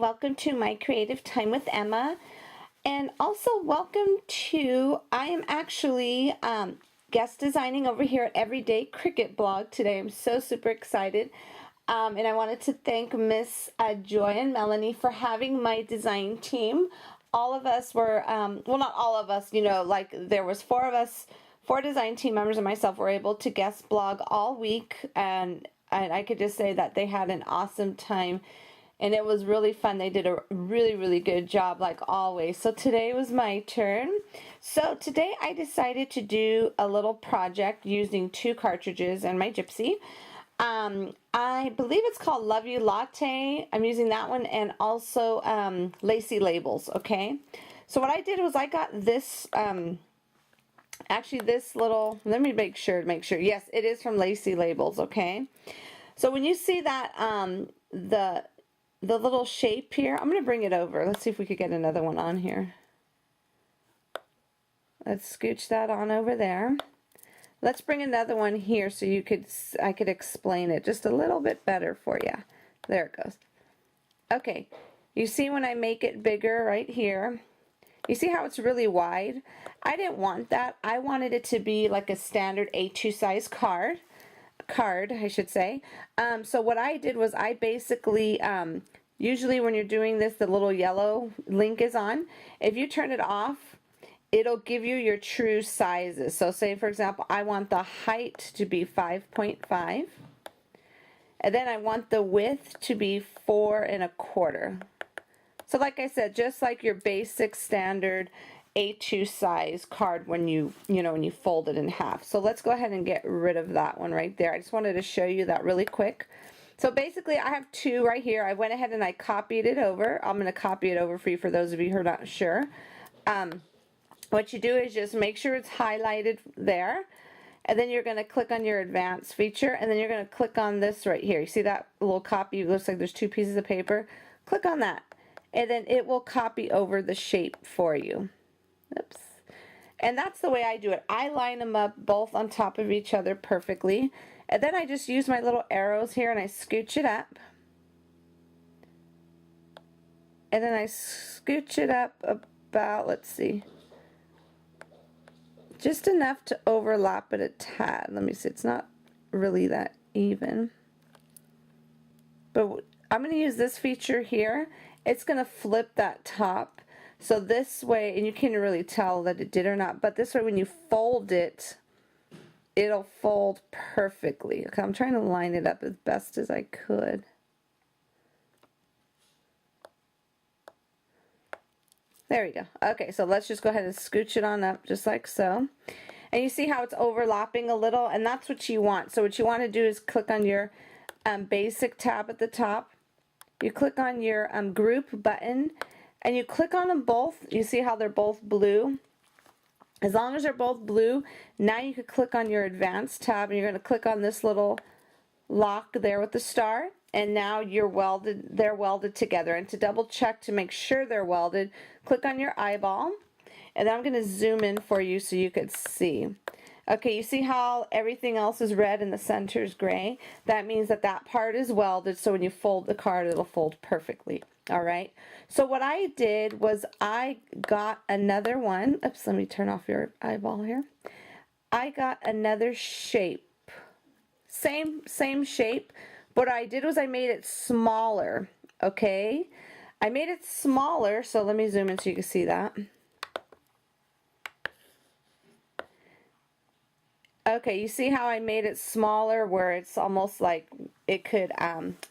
welcome to my creative time with Emma, and also welcome to, I am actually guest designing over here at Everyday Cricut blog today. I'm so super excited, and I wanted to thank Miss Joy and Melanie for having my design team. All of us were, well, not all of us, you know, like there was four of us, four design team members and myself were able to guest blog all week, and I could just say that they had an awesome time. And it was really fun. They did a really good job, like always. So today was my turn. So today I decided to do a little project using 2 cartridges and my Gypsy. I believe it's called Love You Latte. I'm using that one, and also Lacy Labels, okay? So what I did was I got this, actually this little, let me make sure. Yes, it is from Lacy Labels, okay? So when you see that, the little shape here, I'm going to bring it over. Let's see if we could get another one on here. Let's scooch that on over there. Let's bring another one here so I could explain it just a little bit better for you. There it goes. Okay, you see when I make it bigger right here, you see how it's really wide? I didn't want that. I wanted it to be like a standard A2 size card, I should say. So what I did was I basically, usually when you're doing this, the little yellow link is on. If you turn it off, it'll give you your true sizes. So say, for example, I want the height to be 5.5. And then I want the width to be 4 1/4. So like I said, just like your basic standard A2 size card when you fold it in half. So let's go ahead and get rid of that one right there. I just wanted to show you that really quick. So basically I have 2 right here. I went ahead and I copied it over. I'm going to copy it over for you for those of you who are not sure. What you do is just make sure it's highlighted there, and then you're going to click on your advanced feature, and then you're going to click on this right here. You see that little copy? It looks like there's 2 pieces of paper. Click on that, and then it will copy over the shape for you. Oops. And that's the way I do it. I line them up both on top of each other perfectly, and then I just use my little arrows here and I scooch it up, and then I scooch it up about, let's see, just enough to overlap it a tad. Let me see, it's not really that even, but I'm going to use this feature here. It's going to flip that top. So this way, and you can't really tell that it did or not, but this way when you fold it, it'll fold perfectly. Okay, I'm trying to line it up as best as I could. There we go. Okay, so let's just go ahead and scooch it on up just like so. And you see how it's overlapping a little, and that's what you want. So what you want to do is click on your basic tab at the top. You click on your group button, and you click on them both. You see how they're both blue? As long as they're both blue, now you can click on your advanced tab, and you're going to click on this little lock there with the star, and now they're welded together. And to double check to make sure they're welded, click on your eyeball, and then I'm going to zoom in for you so you could see. Okay, you see how everything else is red and the center is gray? That means that that part is welded, so when you fold the card, it'll fold perfectly. Alright, so what I did was I got another one. Oops, let me turn off your eyeball here. I got another shape. Same shape, but what I did was I made it smaller. Okay, I made it smaller, so let me zoom in so you can see that. Okay, you see how I made it smaller where it's almost like it could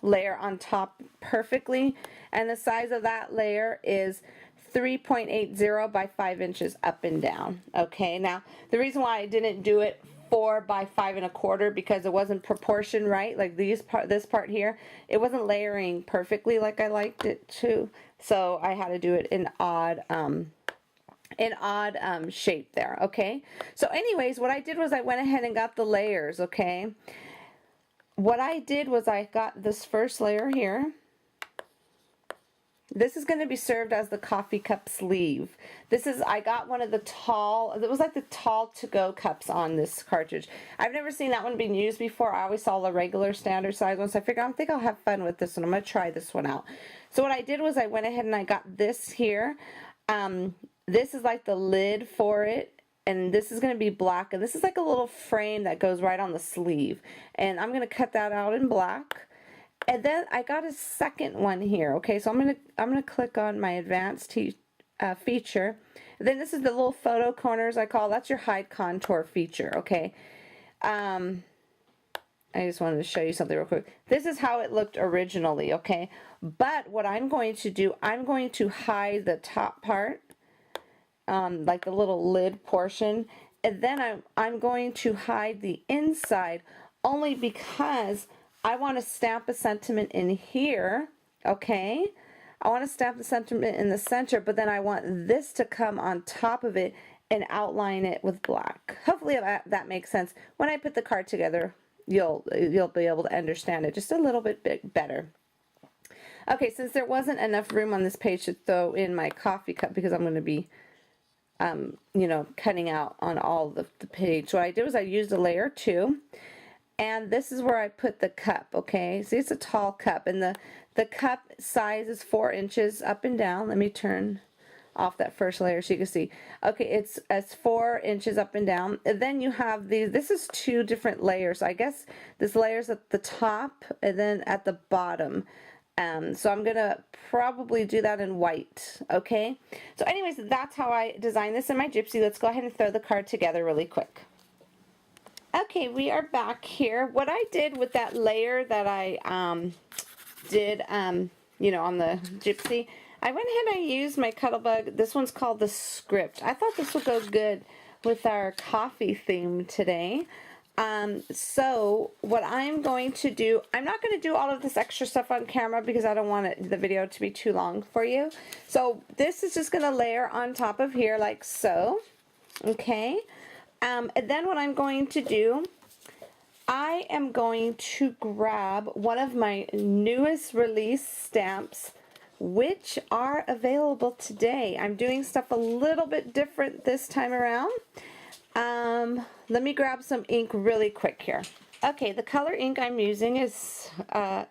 layer on top perfectly, and the size of that layer is 3.80 by 5 inches up and down. Okay, now the reason why I didn't do it 4 by 5 1/4 because it wasn't proportioned right, like this part here, it wasn't layering perfectly like I liked it to, so I had to do it in odd shape there. Okay, so anyways, what I did was I went ahead and got the layers. Okay, what I did was I got this first layer here, This is going to be served as the coffee cup sleeve. This is, I got one of the tall, it was like the tall to-go cups on this cartridge. I've never seen that one being used before. I always saw the regular standard size one, so I figured I think I'll have fun with this one. I'm going to try this one out. So what I did was I went ahead and I got this here. This is like the lid for it, and this is going to be black, and this is like a little frame that goes right on the sleeve, and I'm going to cut that out in black. And then I got a second one here. Okay, so I'm gonna click on my advanced feature. And then this is the little photo corners I call. That's your hide contour feature. Okay, I just wanted to show you something real quick. This is how it looked originally. Okay, but what I'm going to do, I'm going to hide the top part, like the little lid portion, and then I'm going to hide the inside, only because I want to stamp a sentiment in here, okay? I want to stamp the sentiment in the center, but then I want this to come on top of it and outline it with black. Hopefully that makes sense. When I put the card together, you'll be able to understand it just a little bit better. Okay, since there wasn't enough room on this page to throw in my coffee cup, because I'm going to be you know, cutting out on all the page, what I did was I used a layer 2. And this is where I put the cup, okay? See, it's a tall cup, and the cup size is 4 inches up and down. Let me turn off that first layer so you can see. Okay, it's 4 inches up and down. And then you have these, this is 2 different layers. I guess this layer's at the top and then at the bottom. So I'm gonna probably do that in white, okay? So anyways, that's how I designed this in my Gypsy. Let's go ahead and throw the card together really quick. Okay, we are back here. What I did with that layer that I did, you know, on the Gypsy, I went ahead and I used my Cuttlebug. This one's called the Script. I thought this would go good with our coffee theme today. So what I'm going to do, I'm not going to do all of this extra stuff on camera because I don't want the video to be too long for you. So this is just going to layer on top of here like so, okay? And then what I'm going to do, I am going to grab one of my newest release stamps, which are available today. I'm doing stuff a little bit different this time around. Let me grab some ink really quick here. Okay, the color ink I'm using is,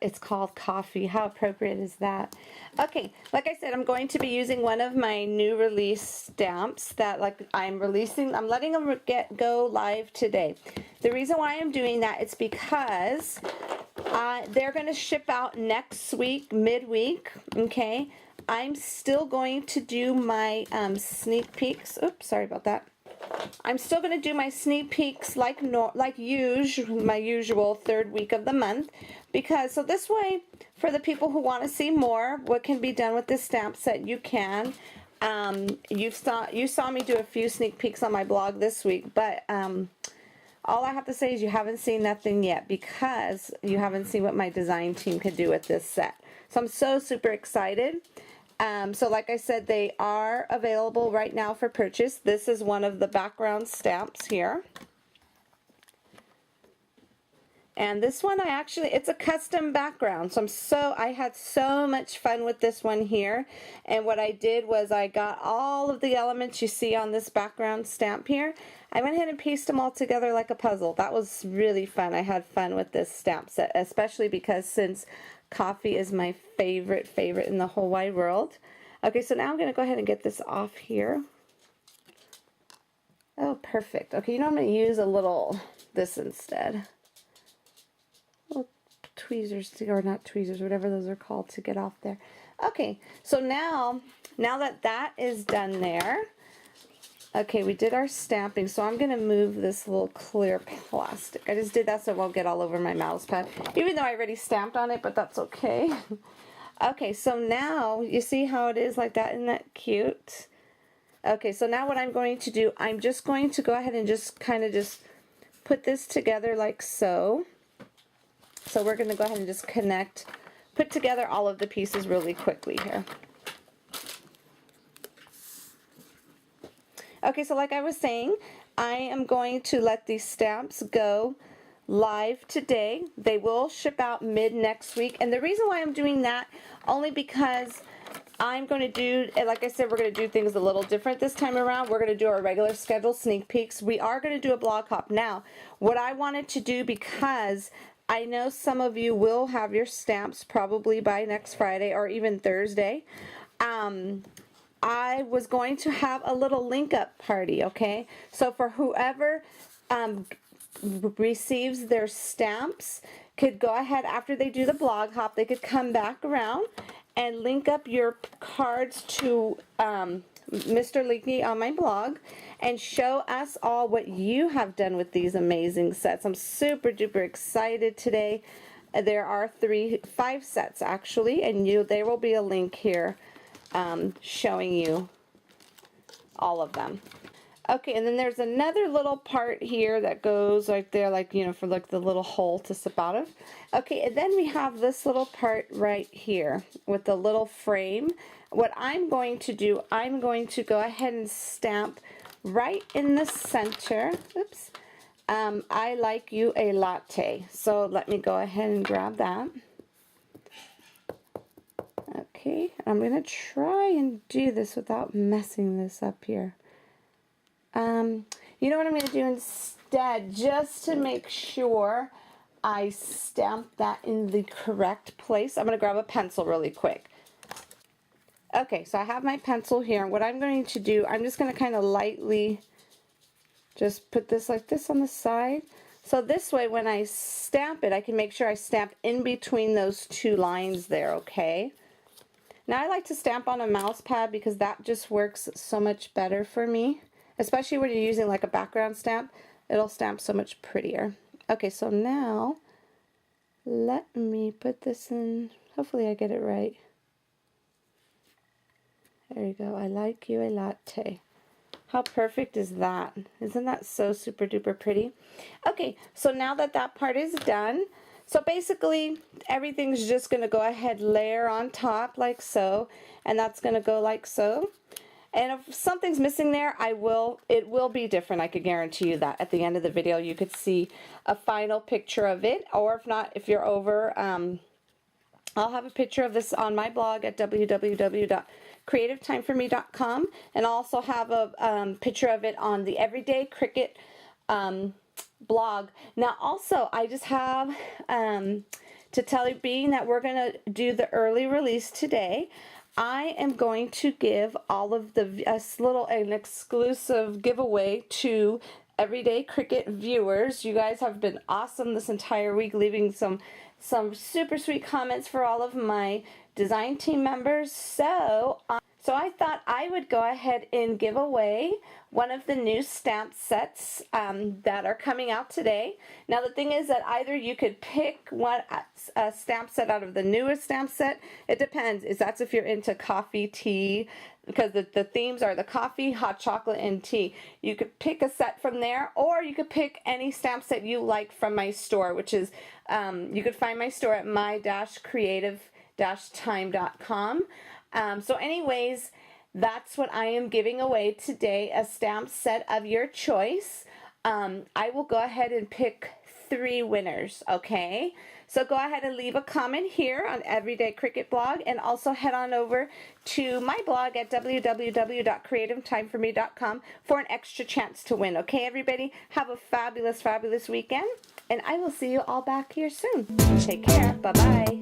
it's called Coffee. How appropriate is that? Okay, like I said, I'm going to be using one of my new release stamps that I'm letting them go live today. The reason why I'm doing that is because they're going to ship out next week, midweek, okay? I'm still going to do my sneak peeks. Oops, sorry about that. I'm still going to do my sneak peeks like my usual third week of the month, because so this way, for the people who want to see more what can be done with this stamp set, you can. You saw me do a few sneak peeks on my blog this week, but all I have to say is you haven't seen nothing yet, because you haven't seen what my design team could do with this set. So I'm so super excited. So like I said, they are available right now for purchase. This is one of the background stamps here. And this one it's a custom background. So I had so much fun with this one here. And what I did was I got all of the elements you see on this background stamp here. I went ahead and pieced them all together like a puzzle. That was really fun. I had fun with this stamp set, especially because since coffee is my favorite in the whole wide world. Okay, so now I'm going to go ahead and get this off here. Oh, perfect. Okay, you know I'm going to use a little this instead. Little tweezers, or not tweezers, whatever those are called, to get off there. Okay, so now that is done there. Okay, we did our stamping, so I'm going to move this little clear plastic. I just did that so it won't get all over my mouse pad, even though I already stamped on it, but that's okay. Okay, so now, you see how it is like that? Isn't that cute? Okay, so now what I'm going to do, I'm just going to go ahead and just kind of just put this together like so. So we're going to go ahead and just put together all of the pieces really quickly here. Okay, so like I was saying, I am going to let these stamps go live today. They will ship out mid next week, and the reason why I'm doing that, only because I'm going to do, like I said, we're going to do things a little different this time around. We're going to do our regular schedule sneak peeks. We are going to do a blog hop. Now, what I wanted to do, because I know some of you will have your stamps probably by next Friday or even Thursday, I was going to have a little link up party, okay? So for whoever receives their stamps, could go ahead after they do the blog hop, they could come back around and link up your cards to Mr. Leakey on my blog and show us all what you have done with these amazing sets. I'm super duper excited today. There are 5 sets actually, and there will be a link here showing you all of them. Okay, and then there's another little part here that goes right there, like, you know, for like the little hole to sip out of. Okay, and then we have this little part right here with the little frame. What I'm going to do, I'm going to go ahead and stamp right in the center. Oops. I like you a latte. So let me go ahead and grab that. Okay, I'm going to try and do this without messing this up here. You know what I'm going to do instead, just to make sure I stamp that in the correct place? I'm going to grab a pencil really quick. Okay, so I have my pencil here, and what I'm going to do, I'm just going to kind of lightly just put this like this on the side. So this way, when I stamp it, I can make sure I stamp in between those 2 lines there, okay? Now I like to stamp on a mouse pad because that just works so much better for me. Especially when you're using like a background stamp, it'll stamp so much prettier. Okay, so now let me put this in. Hopefully I get it right. There you go. I like you a latte. How perfect is that? Isn't that so super duper pretty? Okay, so now that that part is done, so basically everything's just going to go ahead, layer on top like so, and that's going to go like so. And if something's missing there, it will be different. I could guarantee you that. At the end of the video, you could see a final picture of it. Or if not, if you're over, I'll have a picture of this on my blog at www.creativeTimeForMe.com. And I'll also have a picture of it on the Everyday Cricut blog. Now, also, I just have to tell you, being that we're going to do the early release today, I am going to give all of an exclusive giveaway to Everyday Cricut viewers. You guys have been awesome this entire week, leaving some super sweet comments for all of my design team members. So I thought I would go ahead and give away one of the new stamp sets that are coming out today. Now the thing is that either you could pick a stamp set out of the newest stamp set. It depends. That's if you're into coffee, tea, because the themes are the coffee, hot chocolate, and tea. You could pick a set from there, or you could pick any stamp set you like from my store, which is, you could find my store at my-creative-time.com. So anyways, that's what I am giving away today, a stamp set of your choice. I will go ahead and pick 3 winners, okay? So go ahead and leave a comment here on Everyday Cricut blog, and also head on over to my blog at www.creativetimeforme.com for an extra chance to win, okay, everybody? Have a fabulous, fabulous weekend, and I will see you all back here soon. Take care. Bye-bye.